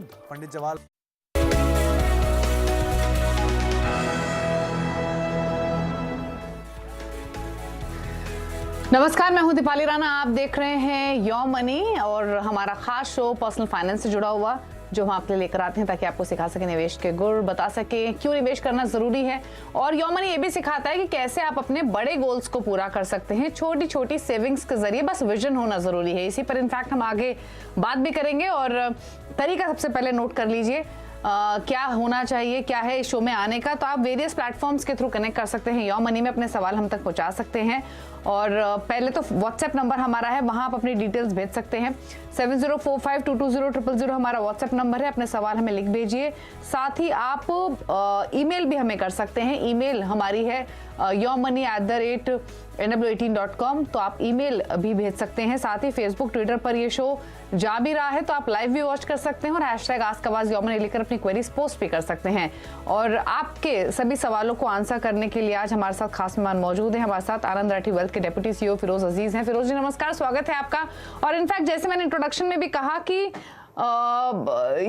खुद पंडित जवाहरलाल। नमस्कार, मैं हूं दीपाली राणा। आप देख रहे हैं योर मनी और हमारा खास शो पर्सनल फाइनेंस से जुड़ा हुआ, जो हम आपके लिए लेकर आते हैं ताकि आपको सिखा सके निवेश के गुर, बता सके क्यों निवेश करना जरूरी है। और योर मनी ये भी सिखाता है कि कैसे आप अपने बड़े गोल्स को पूरा कर सकते हैं छोटी छोटी सेविंग्स के जरिए। बस विजन होना जरूरी है। इसी पर इनफैक्ट हम आगे बात भी करेंगे। और तरीका सबसे पहले नोट कर लीजिए, क्या होना चाहिए, क्या है इस शो में आने का। तो आप वेरियस प्लेटफॉर्म्स के थ्रू कनेक्ट कर सकते हैं। योर मनी में अपने सवाल हम तक पहुंचा सकते हैं। और पहले तो व्हाट्सएप नंबर हमारा है, वहां आप अपनी डिटेल्स भेज सकते हैं। 7045220000 हमारा व्हाट्सएप नंबर है। अपने सवाल हमें लिख भेजिए। साथ ही आप ईमेल भी हमें कर सकते हैं। ईमेल हमारी है yourmoney@nw18.com, तो आप ईमेल भी भेज सकते हैं। साथ ही फेसबुक ट्विटर पर ये शो जा भी रहा है, तो आप लाइव भी वॉच कर सकते हैं और #AskAwazYourMoney लिखकर अपनी क्वेरीज पोस्ट भी कर सकते हैं। और आपके सभी सवालों को आंसर करने के लिए आज हमारे साथ खास मेहमान मौजूद हैं। हमारे साथ आनंद राठी वेल्थ के डेप्यूटी CEO फिरोज अजीज हैं। फिरोज जी नमस्कार, स्वागत है आपका। और इनफैक्ट जैसे मैंने इंट्रोडक्शन में भी कहा कि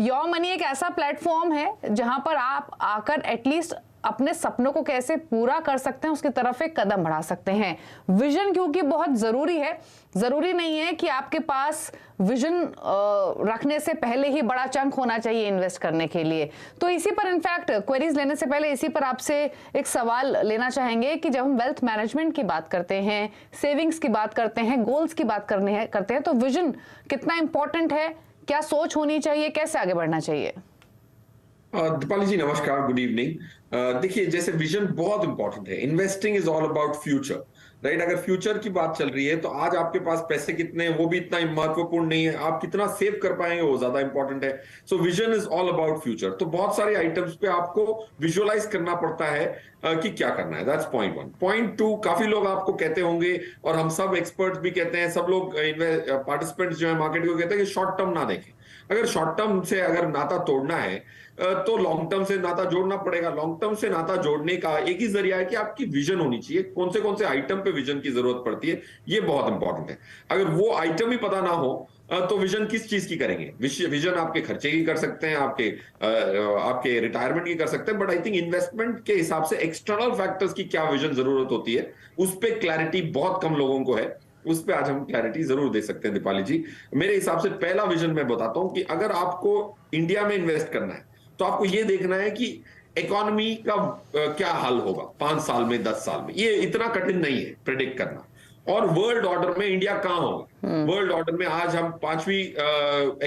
योर मनी एक ऐसा प्लेटफॉर्म है जहां पर आप आकर एटलीस्ट अपने सपनों को कैसे पूरा कर सकते हैं उसकी तरफ एक कदम बढ़ा सकते हैं। विजन क्योंकि बहुत जरूरी है। जरूरी नहीं है कि आपके पास विजन रखने से पहले ही बड़ा चंक होना चाहिए इन्वेस्ट करने के लिए। तो इसी पर इनफैक्ट क्वेरीज लेने से पहले इसी पर आपसे एक सवाल लेना चाहेंगे कि जब हम वेल्थ मैनेजमेंट की बात करते हैं, सेविंग्स की बात करते हैं, गोल्स की बात करते हैं, तो विजन कितना इंपॉर्टेंट है, क्या सोच होनी चाहिए, कैसे आगे बढ़ना चाहिए? दीपाली जी नमस्कार, गुड इवनिंग। देखिए, जैसे विजन बहुत इंपॉर्टेंट है। Investing is all about future, right. अगर फ्यूचर की बात चल रही है तो आज आपके पास पैसे कितने हैं वो भी इतना महत्वपूर्ण नहीं है, आप कितना सेव कर पाएंगे वो ज्यादा इंपॉर्टेंट है। So vision is all about future. तो बहुत सारे आइटम्स पे आपको विजुअलाइज करना पड़ता है कि क्या करना है। That's point 1। पॉइंट 2, काफी लोग आपको कहते होंगे और हम सब एक्सपर्ट्स भी कहते हैं, सब लोग पार्टिसिपेंट्स जो है मार्केट को कहते हैं कि शॉर्ट टर्म ना देखें। अगर शॉर्ट टर्म से अगर नाता तोड़ना है तो लॉन्ग टर्म से नाता जोड़ना पड़ेगा। लॉन्ग टर्म से नाता जोड़ने का एक ही जरिया है कि आपकी विजन होनी चाहिए। कौन से आइटम पे विजन की जरूरत पड़ती है, ये बहुत इंपॉर्टेंट है। अगर वो आइटम ही पता ना हो तो विजन किस चीज की करेंगे। विजन आपके खर्चे की कर सकते हैं, आपके रिटायरमेंट की कर सकते हैं, बट आई थिंक इन्वेस्टमेंट के हिसाब से एक्सटर्नल फैक्टर्स की क्या विजन जरूरत होती है, उस पर क्लैरिटी बहुत कम लोगों को है। उस पे आज हम क्लैरिटी जरूर दे सकते हैं दीपाली जी। मेरे हिसाब से पहला विजन मैं बताता हूं कि अगर आपको इंडिया में इन्वेस्ट करना है तो आपको ये देखना है कि इकोनॉमी का क्या हाल होगा 5 साल में, 10 साल में। ये इतना कठिन नहीं है प्रेडिक्ट करना। और वर्ल्ड ऑर्डर में इंडिया कहां होगा। वर्ल्ड ऑर्डर में आज हम 5वीं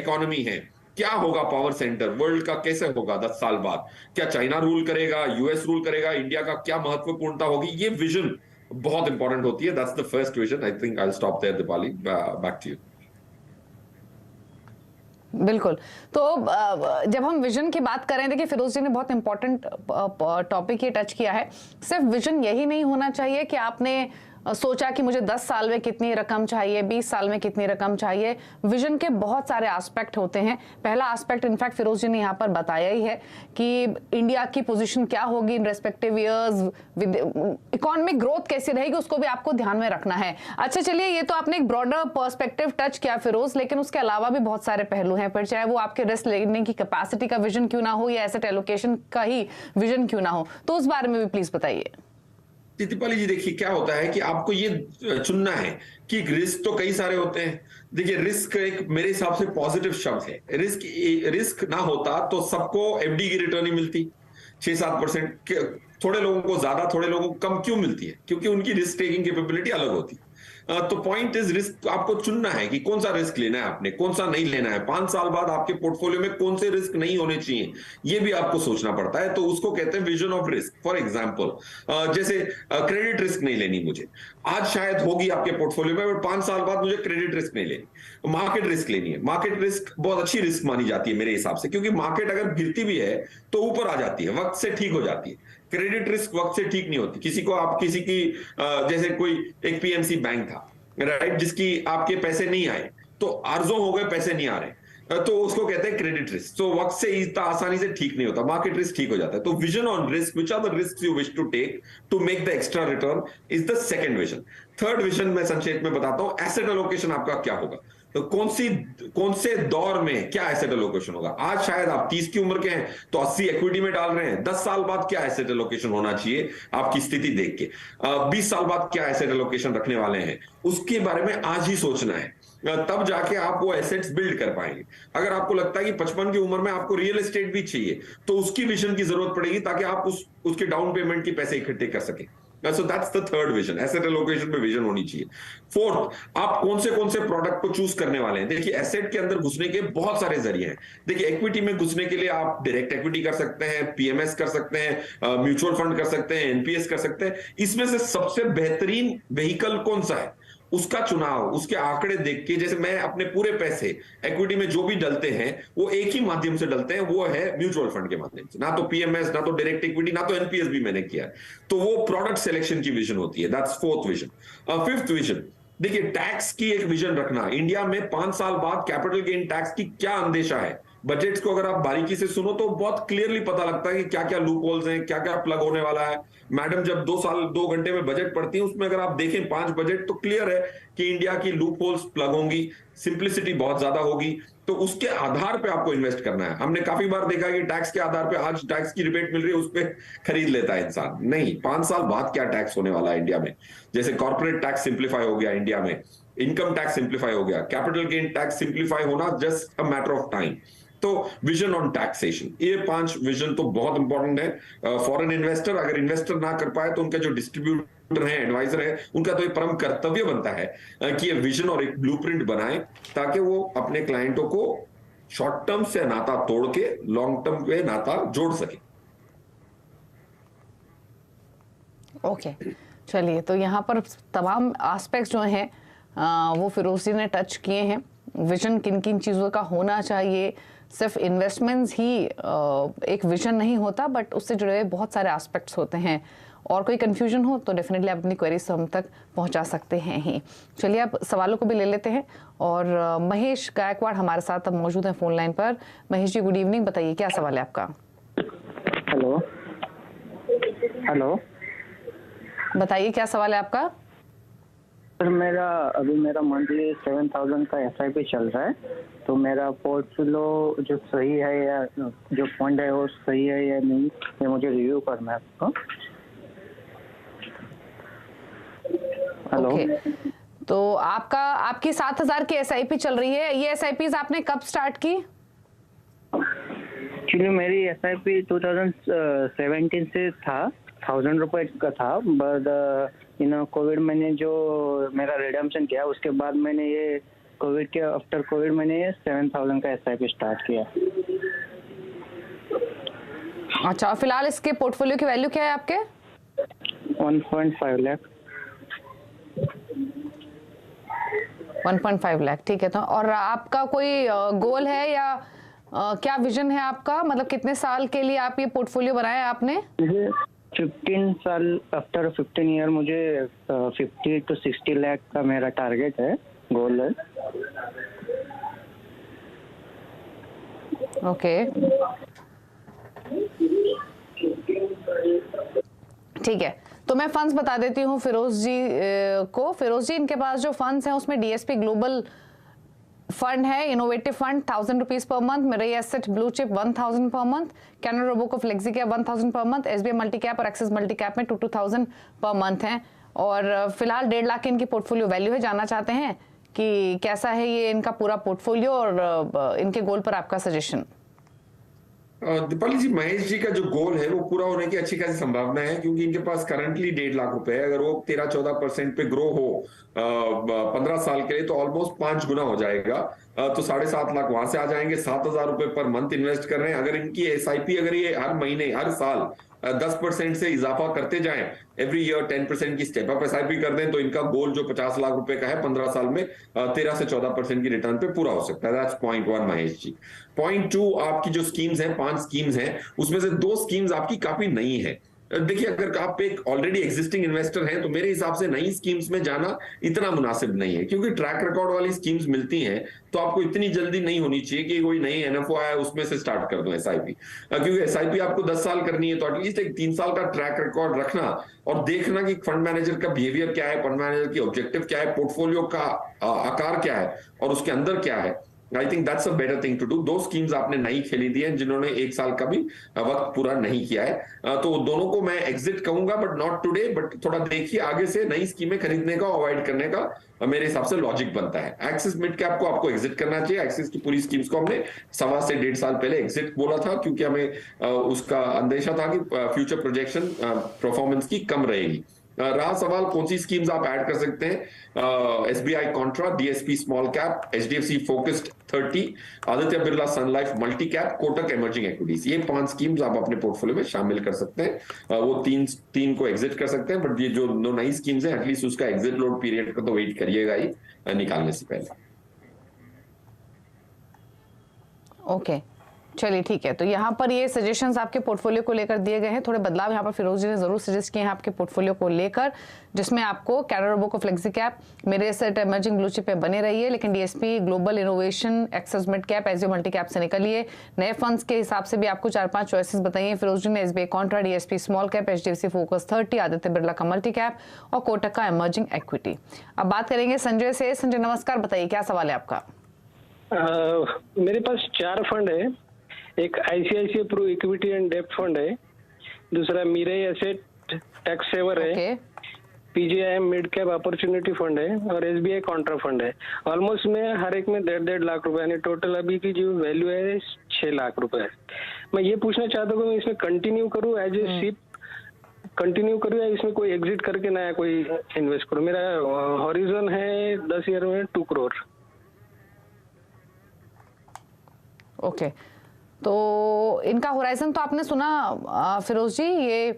इकोनॉमी है। क्या होगा पावर सेंटर वर्ल्ड का, कैसे होगा 10 साल बाद? क्या चाइना रूल करेगा, यूएस रूल करेगा, इंडिया का क्या महत्वपूर्णता होगी? ये विजन बहुत इंपॉर्टेंट होती है। That's the first vision. I think I will stop there Deepali, back to you. बिल्कुल। तो जब हम विजन की बात करें, देखिए फिरोज जी ने बहुत इंपॉर्टेंट टॉपिक ये टच किया है। सिर्फ विजन यही नहीं होना चाहिए कि आपने सोचा कि मुझे 10 साल में कितनी रकम चाहिए, 20 साल में कितनी रकम चाहिए। विजन के बहुत सारे एस्पेक्ट होते हैं। पहला एस्पेक्ट इनफैक्ट फिरोज जी ने यहाँ पर बताया ही है कि इंडिया की पोजीशन क्या होगी in respective years, economic growth कैसी रहेगी, उसको भी आपको ध्यान में रखना है। अच्छा चलिए, ये तो आपने एक ब्रॉडर पर्सपेक्टिव टच किया फिरोज, लेकिन उसके अलावा भी बहुत सारे पहलू हैं। फिर चाहे वो आपके रिस्क लेने की कैपेसिटी का विजन क्यों ना हो या एसेट एलोकेशन का ही विजन क्यों ना हो, तो उस बारे में भी प्लीज बताइए। दीपाली जी देखिए, क्या होता है कि आपको ये चुनना है कि रिस्क तो कई सारे होते हैं। देखिए, रिस्क एक मेरे हिसाब से पॉजिटिव शब्द है। रिस्क ना होता तो सबको एफडी की रिटर्न ही मिलती 6-7%। थोड़े लोगों को ज्यादा, थोड़े लोगों को कम क्यों मिलती है? क्योंकि उनकी रिस्क टेकिंग कैपेबिलिटी अलग होती है। तो पॉइंट इज, रिस्क आपको चुनना है कि कौन सा रिस्क लेना है आपने, कौन सा नहीं लेना है। 5 साल बाद आपके पोर्टफोलियो में कौन से रिस्क नहीं होने चाहिए, ये भी आपको सोचना पड़ता है। तो उसको कहते हैं vision of risk. For example जैसे क्रेडिट रिस्क नहीं लेनी मुझे, आज शायद होगी आपके पोर्टफोलियो में, बट 5 साल बाद मुझे क्रेडिट रिस्क नहीं लेनी, मार्केट रिस्क लेनी है। मार्केट रिस्क बहुत अच्छी रिस्क मानी जाती है मेरे हिसाब से, क्योंकि मार्केट अगर गिरती भी है तो ऊपर आ जाती है, वक्त से ठीक हो जाती है। क्रेडिट रिस्क वक्त से ठीक नहीं होती। किसी की जैसे कोई एक पीएमसी बैंक था, राइट, जिसकी आपके पैसे नहीं आए तो अर्जों हो गए, पैसे नहीं आ रहे, तो उसको कहते हैं क्रेडिट रिस्क। तो वक्त से इतना आसानी से ठीक नहीं होता, मार्केट रिस्क ठीक हो जाता है। तो vision on risk, which are the risk you wish to take to make the extra return, is the second vision. Third vision मैं संक्षेप में बताता हूं, एसेट एलोकेशन आपका क्या होगा। तो कौन से दौर में क्या एसेट एलोकेशन होगा। आज शायद आप 30 की उम्र के हैं तो 80 इक्विटी में डाल रहे हैं, 10 साल बाद क्या एसेट एलोकेशन होना चाहिए आपकी स्थिति देख के, 20 साल बाद क्या एसेट एलोकेशन रखने वाले हैं, उसके बारे में आज ही सोचना है, तब जाके आप वो एसेट्स बिल्ड कर पाएंगे। अगर आपको लगता है कि 55 की उम्र में आपको रियल एस्टेट भी चाहिए तो उसकी विजन की जरूरत पड़ेगी ताकि आप उसके डाउन पेमेंट के पैसे इकट्ठे कर सकें। So that's the third vision, asset allocation में विजन होनी चाहिए। फोर्थ, आप कौन से प्रोडक्ट को चूज करने वाले हैं। देखिए एसेट के अंदर घुसने के बहुत सारे जरिए हैं। देखिए इक्विटी में घुसने के लिए आप डायरेक्ट इक्विटी कर सकते हैं, पीएमएस कर सकते हैं, म्यूचुअल फंड कर सकते हैं, एनपीएस कर सकते हैं। इसमें से सबसे बेहतरीन व्हीकल कौन सा है उसका चुनाव उसके आंकड़े देख के, जैसे मैं अपने पूरे पैसे इक्विटी में जो भी डलते हैं वो एक ही माध्यम से डलते हैं, वो है म्यूचुअल फंड के माध्यम से, ना तो पीएमएस, ना तो डायरेक्ट इक्विटी, ना तो एनपीएस भी मैंने किया है। तो वो प्रोडक्ट सिलेक्शन की विजन होती है। That's fourth vision. Fifth vision, देखिए टैक्स की एक विजन रखना। इंडिया में 5 साल बाद कैपिटल गेन टैक्स की क्या अंदेशा है। बजट्स को अगर आप बारीकी से सुनो तो बहुत क्लियरली पता लगता है कि क्या क्या लूप होल्स हैं, क्या क्या प्लग होने वाला है। मैडम जब 2 घंटे में बजट पढ़ती है उसमें अगर आप देखें 5 बजट तो क्लियर है कि इंडिया की लूप होल्स प्लग होंगी, सिंप्लिसिटी बहुत ज्यादा होगी। तो उसके आधार पे आपको इन्वेस्ट करना है। हमने काफी बार देखा कि टैक्स के आधार पे आज टैक्स की रिबेट मिल रही है उस पर खरीद लेता है इंसान। नहीं, 5 साल बाद क्या टैक्स होने वाला है इंडिया में। जैसे कॉर्पोरेट टैक्स सिंप्लीफाई हो गया इंडिया में, इनकम टैक्स सिंप्लीफाई हो गया, कैपिटल गेन टैक्स सिंप्लीफाई होना just a matter of time. तो विजन ऑन टैक्सेशन, ये 5 विजन तो बहुत इंपॉर्टेंट है। फॉरेन इन्वेस्टर अगर इन्वेस्टर ना कर पाए तो उनका जो डिस्ट्रीब्यूटर है, एडवाइजर है, उनका तो ये परम कर्तव्य बनता है कि ये विजन और एक ब्लूप्रिंट बनाए ताकि वो अपने क्लाइंटों को शॉर्ट टर्म से नाता तोड़ के लॉन्ग टर्म पे नाता जोड़ सके। ओके चलिए, तो यहाँ पर तमाम एस्पेक्ट्स जो हैं वो फिरोज जी ने टच किए हैं। विजन किन किन चीज़ों का होना चाहिए, सिर्फ इन्वेस्टमेंट्स ही एक विजन नहीं होता, बट उससे जुड़े हुए बहुत सारे एस्पेक्ट्स होते हैं। और कोई कन्फ्यूजन हो तो डेफिनेटली आप अपनी क्वेरीज हम तक पहुंचा सकते हैं ही। चलिए आप सवालों को भी ले लेते हैं। और महेश गायकवाड़ हमारे साथ अब मौजूद हैं फोन लाइन पर। महेश जी गुड इवनिंग, बताइए क्या सवाल है आपका। हेलो हेलो, बताइए क्या सवाल है आपका। सर मेरा मंथली 7000 का एसआईपी चल रहा है, तो मेरा पोर्टफोलियो जो सही है या जो फंड है वो सही है या नहीं, ये मुझे रिव्यू करना है आपको। हेलो तो आपकी 7000 की एसआईपी चल रही है। ये एसआईपी आपने कब स्टार्ट की? एक्चुअली मेरी एसआईपी 2017 से था, 1000 रुपए का था, बट कोविड मैंने जो मेरा रिडम्पशन किया उसके बाद मैंने ये कोविड के आफ्टर कोविड मैंने ये 7000 का एसआईपी स्टार्ट किया। अच्छा, फिलहाल इसके पोर्टफोलियो की वैल्यू क्या है आपके? 1.5 लाख। 1.5 लाख, ठीक है। तो और आपका कोई गोल है या क्या विजन है आपका, मतलब कितने साल के लिए आप ये पोर्टफोलियो बनाया आपने? 15 साल, आफ्टर 15 ईयर मुझे 50 to 60 लाख का मेरा टारगेट है, गोल है। ओके ठीक है, तो मैं फंड्स बता देती हूँ फिरोज जी को। फिरोज जी, इनके पास जो फंड्स हैं उसमें डीएसपी ग्लोबल फंड है, innovative fund 1000 rupees per month, Mirae asset blue chip 1000 per month, Canara Robeco flexi cap 1000 per month, SBI multi cap और एक्सिस मल्टी कैप में 2000 पर मंथ हैं। और फिलहाल 1.5 लाख इनकी पोर्टफोलियो वैल्यू है। जानना चाहते हैं कि कैसा है ये इनका पूरा पोर्टफोलियो और इनके गोल पर आपका सजेशन। दीपाली जी, महेश जी का जो गोल है वो पूरा होने की अच्छी खासी संभावना है, क्योंकि इनके पास करंटली 1.5 लाख रुपए है। अगर वो 13-14% पे ग्रो हो 15 साल के लिए तो ऑलमोस्ट 5 गुना हो जाएगा। तो 7.5 लाख वहां से आ जाएंगे। 7000 रुपए पर मंथ इन्वेस्ट कर रहे हैं। अगर इनकी एसआईपी अगर ये हर महीने हर साल 10% से इजाफा करते जाएं, एवरी ईयर 10% की स्टेप अप एसआईपी कर दें, तो इनका गोल जो 50 लाख रुपए का है 15 साल में 13 से 14% की रिटर्न पे पूरा हो सकता है। That's point 1 Mahesh ji. Point 2, आपकी जो स्कीम्स हैं 5 स्कीम्स हैं, उसमें से 2 स्कीम्स आपकी काफी नई है। देखिए अगर आप एक ऑलरेडी एग्जिस्टिंग इन्वेस्टर हैं तो मेरे हिसाब से नई स्कीम्स में जाना इतना मुनासिब नहीं है, क्योंकि ट्रैक रिकॉर्ड वाली स्कीम्स मिलती हैं तो आपको इतनी जल्दी नहीं होनी चाहिए कि कोई नई एनएफओ आया उसमें से स्टार्ट कर दो एसआईपी, क्योंकि एसआईपी आपको 10 साल करनी है, तो एटलीस्ट एक 3 साल का ट्रैक रिकॉर्ड रखना और देखना कि फंड मैनेजर का बिहेवियर क्या है, फंड मैनेजर की ऑब्जेक्टिव क्या है, पोर्टफोलियो का आकार क्या है और उसके अंदर क्या है। I think that's a better thing to do. दो स्कीम्स आपने नई खेली दी हैं जिन्होंने 1 साल का भी वक्त पूरा नहीं किया है, तो दोनों को मैं एग्जिट कहूंगा, बट नॉट टुडे, बट थोड़ा देखिए आगे से नई स्कीमें खरीदने का अवॉइड करने का मेरे हिसाब से लॉजिक बनता है। एक्सिस मिड कैप को आपको एग्जिट करना चाहिए। एक्सिस की पूरी स्कीम्स को हमने 1.25 से 1.5 साल पहले एग्जिट बोला था, क्योंकि हमें उसका अंदेशा था कि फ्यूचर प्रोजेक्शन परफॉर्मेंस की कम रहेगी। रहा सवाल कौन सी स्कीम्स आप ऐड कर सकते हैं, SBI contra, DSP small cap, HDFC focused 30, Aditya Birla Sun Life multi cap, Kotak emerging equities, ये 5 स्कीम्स आप अपने पोर्टफोलियो में शामिल कर सकते हैं। वो तीन को एग्जिट कर सकते हैं, बट ये जो नई स्कीम्स है एटलीस्ट उसका एग्जिट लोड पीरियड का तो वेट करिएगा ही निकालने से पहले। ओके चलिए ठीक है, तो यहाँ पर ये सजेशंस आपके पोर्टफोलियो को लेकर दिए गए हैं। थोड़े बदलाव यहाँ पर फिरोज जी ने जरूर सजेस्ट किए हैं आपके पोर्टफोलियो को लेकर, जिसमें आपको Canara Robeco flexi cap, Mirae asset emerging blue chip पे बने रहिए, लेकिन DSP global innovation Axis mid cap SBI multi cap से निकलिए। नए फंड्स के हिसाब से भी आपको 4-5 चॉइसेस बताइए फिरोज जी ने, SBI contra, DSP small cap, HDFC focus 30, Aditya Birla का मल्टी कैप और कोटक का इमर्जिंग इक्विटी। अब बात करेंगे संजय से। संजय नमस्कार, बताइए क्या सवाल है आपका? मेरे पास 4 फंड है। एक आईसीआईसीआई प्रू इक्विटी एंड डेब्ट फंड है, दूसरा मीरे एसेट टैक्स सेवर है, PGIM mid cap opportunity fund है और एसबीआई कॉन्ट्रा फंड है। ऑलमोस्ट में हर एक में 1.5 लाख रुपए, यानी टोटल अभी की जो वैल्यू है 6 लाख रुपए। मैं ये पूछना चाहता हूँ कि मैं इसमें कंटिन्यू करूँ एज ए सिप कंटिन्यू करूँ या इसमें कोई एग्जिट करके नया कोई इन्वेस्ट करूँ? मेरा हॉरिजन है 10 ईयर में 2 करोड़। ओके तो इनका होराइजन तो आपने सुना फिरोज जी, ये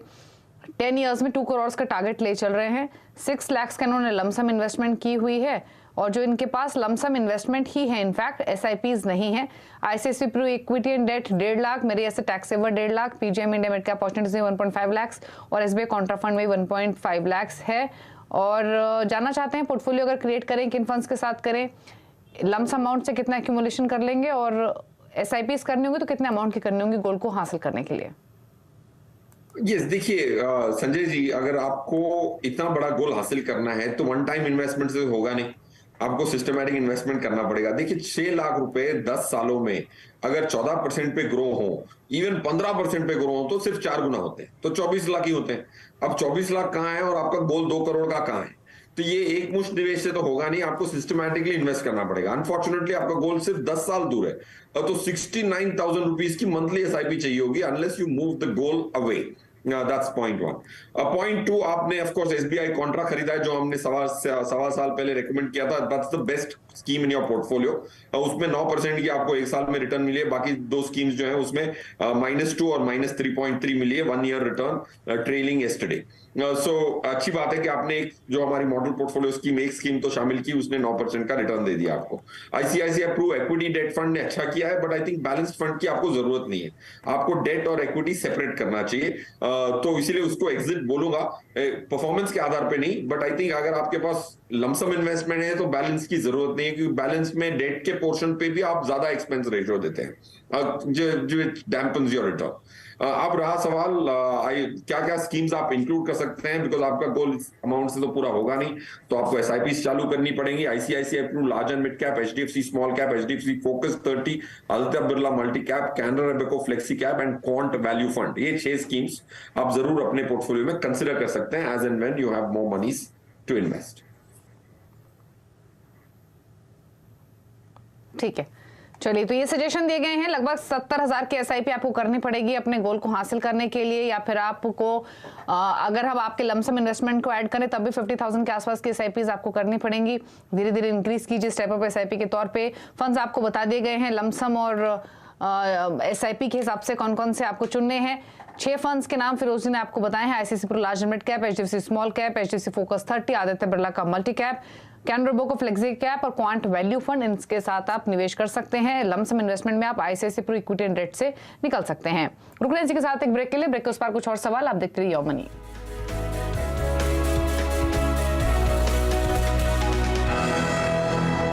10 इयर्स में 2 करोड़ का टारगेट ले चल रहे हैं। 6 लाख का इन्होंने लमसम इन्वेस्टमेंट की हुई है और जो इनके पास लमसम इन्वेस्टमेंट ही है, इनफैक्ट एसआईपीज नहीं है। ICICI Pru equity and debt 1.5 lakh, Mirae asset tax saver 1.5 lakh, PGIM India mid cap opportunities 1.5 lakh और एसबीआई कॉन्ट्रा फंड में 1.5 लाख है। और जानना चाहते हैं पोर्टफोलियो अगर क्रिएट करें किन फंड्स के साथ करें, लमसम अमाउंट से कितना एक्यूमुलेशन कर लेंगे और एसआईपीज करनी होंगी तो कितने अमाउंट की करनी होंगी गोल को हासिल करने के लिए? यस देखिए संजय जी, अगर आपको इतना बड़ा गोल हासिल करना है तो वन टाइम इन्वेस्टमेंट से होगा नहीं, आपको सिस्टमैटिक इन्वेस्टमेंट करना पड़ेगा। देखिए 6 लाख रुपए 10 सालों में अगर 14% पे ग्रो हो, इवन 15% पे ग्रो हो तो सिर्फ 4 गुना होते हैं, तो 24 लाख ही होते हैं। अब 24 लाख कहाँ है और आपका गोल 2 करोड़ का कहाँ है? तो ये एक मुश्त निवेश से तो होगा नहीं, आपको सिस्टमैटिकली इन्वेस्ट करना पड़ेगा। अनफॉर्चुनेटली आपका गोल सिर्फ 10 साल दूर है, तो 69,000 रुपीज की मंथली एसआईपी चाहिए होगी unless you move the goal away. That's point 1। Point 2, आपने ऑफ कोर्स एसबीआई कॉन्ट्रा खरीदा है जो हमने सवा साल पहले रेकमेंड किया था। That's the best scheme in your portfolio. उसमें 9% की आपको 1 साल में रिटर्न मिली है। बाकी 2 स्कीम्स जो है उसमें -2 और -3.3 मिली है 1 ईयर रिटर्न ट्रेलिंग यस्टरडे। सो अच्छी बात है कि आपने जो हमारी मॉडल पोर्टफोलियो स्कीम एक स्कीम तो शामिल की, उसने 9% का रिटर्न दे दिया आपको। ICICI Pru equity debt fund ने अच्छा किया है, but I think balanced fund की आपको जरूरत नहीं है, आपको डेट और इक्विटी सेपरेट करना चाहिए। तो इसीलिए उसको एग्जिट बोलूंगा, परफॉर्मेंस के आधार पे नहीं, बट आई थिंक अगर आपके पास लमसम इन्वेस्टमेंट है तो बैलेंस की जरूरत नहीं है, क्योंकि बैलेंस में डेट के पोर्शन पे भी आप ज्यादा एक्सपेंस रेशियो देते हैं जो डैम्पन्स योर रिटर्न। अब रहा सवाल क्या क्या स्कीम्स आप इंक्लूड कर सकते हैं, बिकॉज आपका गोल अमाउंट से तो पूरा होगा नहीं, तो आपको एसआईपी चालू करनी पड़ेगी। ICICI Pru large and mid cap, HDFC small cap, HDFC focus 30, Aditya Birla multi cap, Canara Robeco flexi cap and Quant value fund. ये 6 स्कीम्स आप जरूर अपने पोर्टफोलियो में कंसिडर कर सकते हैं as and when you have more moneys to invest. ठीक है, चलिए तो ये सजेशन दिए गए हैं। लगभग 70,000 की एसआईपी आपको करनी पड़ेगी अपने गोल को हासिल करने के लिए, या फिर आपको अगर हम आपके लमसम इन्वेस्टमेंट को ऐड करें तब भी 50,000 के आसपास की एसआईपीज आपको करनी पड़ेंगी। धीरे धीरे इंक्रीज कीजिए स्टेप अप एसआईपी के तौर पे। फंड्स आपको बता दिए गए हैं लमसम और एसआईपी के हिसाब से कौन कौन से आपको चुनने हैं। 6 फंड्स के नाम फिरोज ने आपको बताए हैं। ICICI Pru large mid cap, HDFC small cap, HDFC focus 30, Aditya Birla का multi cap, Canara Robeco, flexi cap और क्वांट वैल्यू फंड, इनके साथ आप निवेश कर सकते हैं। लमसम इन्वेस्टमेंट में आप ICICI Pru equity and debt से निकल सकते हैं। रुकने के साथ एक ब्रेक के लिए, ब्रेक के उस पर कुछ और सवाल आप देखते रहिए योर मनी।